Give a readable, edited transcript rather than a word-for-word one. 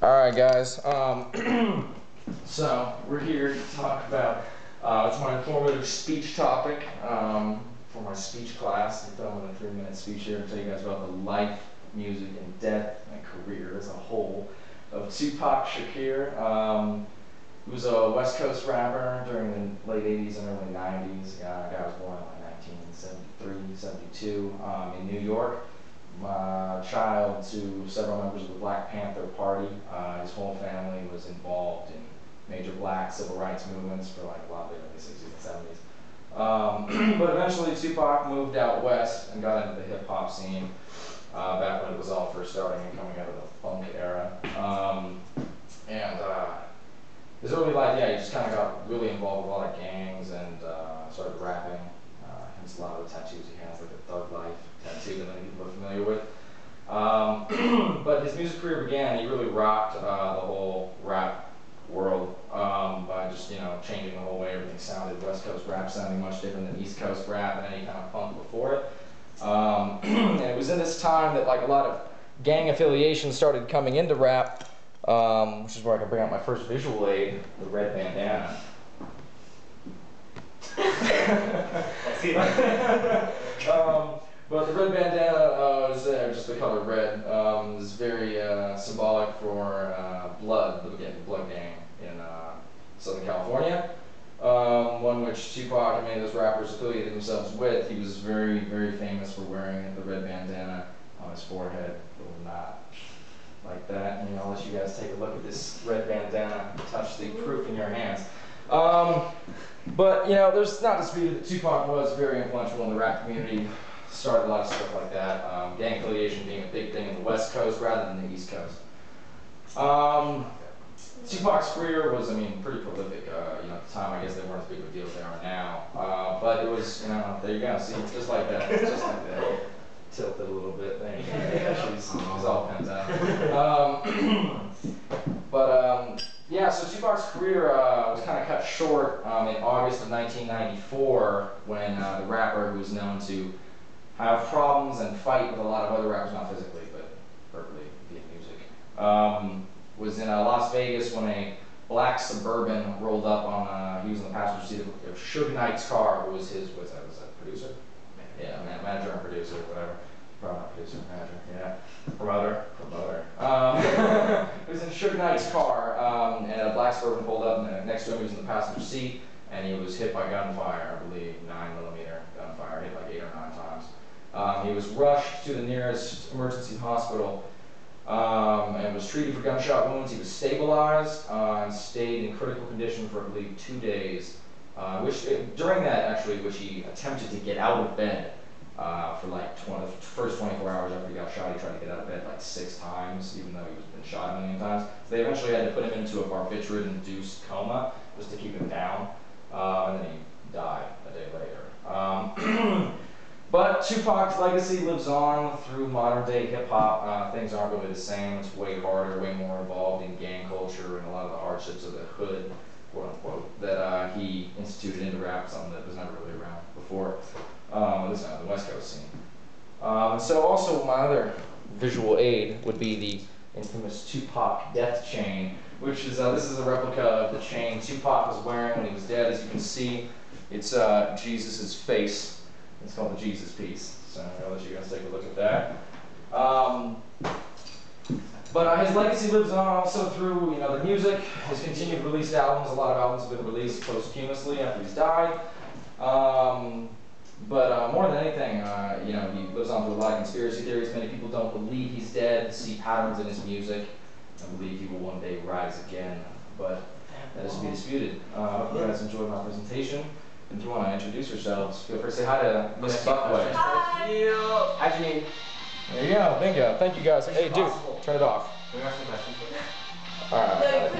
Alright guys, so we're here to talk about, it's my informative speech topic for my speech class. I'm filming a 3-minute speech here to tell you guys about the life, music, and death and career as a whole of Tupac Shakur. He was a West Coast rapper during the late 80s and early 90s. The guy was born in like 1973, 72 in New York. Child to several members of the Black Panther Party. His whole family was involved in major black civil rights movements for like a lot of the 60s and 70s. But eventually Tupac moved out west and got into the hip hop scene back when it was all first starting and coming out of the funk era. His early life, yeah, he just kind of got really involved with a lot of gangs and started rapping. Hence a lot of the tattoos he has, like the Thug Life tattoo that many people are familiar with. But his music career began, he really rocked the whole rap world by just, changing the whole way everything sounded. West Coast rap sounding much different than East Coast rap and any kind of funk before it. And it was in this time that like a lot of gang affiliations started coming into rap, which is where I can bring out my first visual aid, the red bandana. I see that. But the red bandana is just the color red. Is very symbolic for blood, the blood gang in Southern California. One which Tupac and many of those rappers affiliated themselves with. He was very, very famous for wearing the red bandana on his forehead, a little knot like that. I'll let you guys take a look at this red bandana, touch the proof in your hands. But there's not disputed that Tupac was very influential in the rap community. Started a lot of stuff like that. Gang affiliation being a big thing in the West Coast rather than the East Coast. Tupac's career was, pretty prolific. At the time, I guess they weren't as big of a deal as they are now. But it was, there you go. See, just like that. Just like that. Tilted a little bit. There you go. She's all pent out. Yeah, so Tupac's career was kind of cut short in August of 1994 when the rapper who was known to have problems and fight with a lot of other rappers, not physically, but verbally via music, was in Las Vegas when a black Suburban rolled up on, he was in the passenger seat of Suge Knight's car, who was his, was that producer? Yeah, manager and producer, whatever. Probably not producer, manager, yeah. Promoter. He was in Suge Knight's car, and a black Suburban pulled up, and next to him he was in the passenger seat, and he was hit by gunfire, I believe 9mm gunfire, hit like 8 or 9 times. He was rushed to the nearest emergency hospital and was treated for gunshot wounds. He was stabilized and stayed in critical condition for, I believe, 2 days. During that, actually, which he attempted to get out of bed for like the first 24 hours after he got shot. He tried to get out of bed like 6 times, even though he was been shot a million times. So they eventually had to put him into a barbiturate-induced coma just to keep him down, and then he died a day later. But Tupac's legacy lives on through modern-day hip-hop. Things aren't really the same. It's way harder, way more involved in gang culture and a lot of the hardships of the hood, quote-unquote, that he instituted into rap, something that was never really around before, at least not in the West Coast scene. So also my other visual aid would be the infamous Tupac death chain, which is, this is a replica of the chain Tupac was wearing when he was dead. As you can see, it's Jesus' face. It's called the Jesus piece, so I'll let you guys take a look at that. But his legacy lives on also through, the music. His continued released albums. A lot of albums have been released posthumously after he's died. But more than anything, he lives on through a lot of conspiracy theories. Many people don't believe he's dead, see patterns in his music, and believe he will one day rise again. But that is to be disputed. I hope you guys enjoyed my presentation. If you want to introduce yourselves, feel free to say hi to Miss Buckway. Hi! Actually, there you go, bingo. Thank you guys. Hey, dude, turn it off. Can we ask some questions? All right.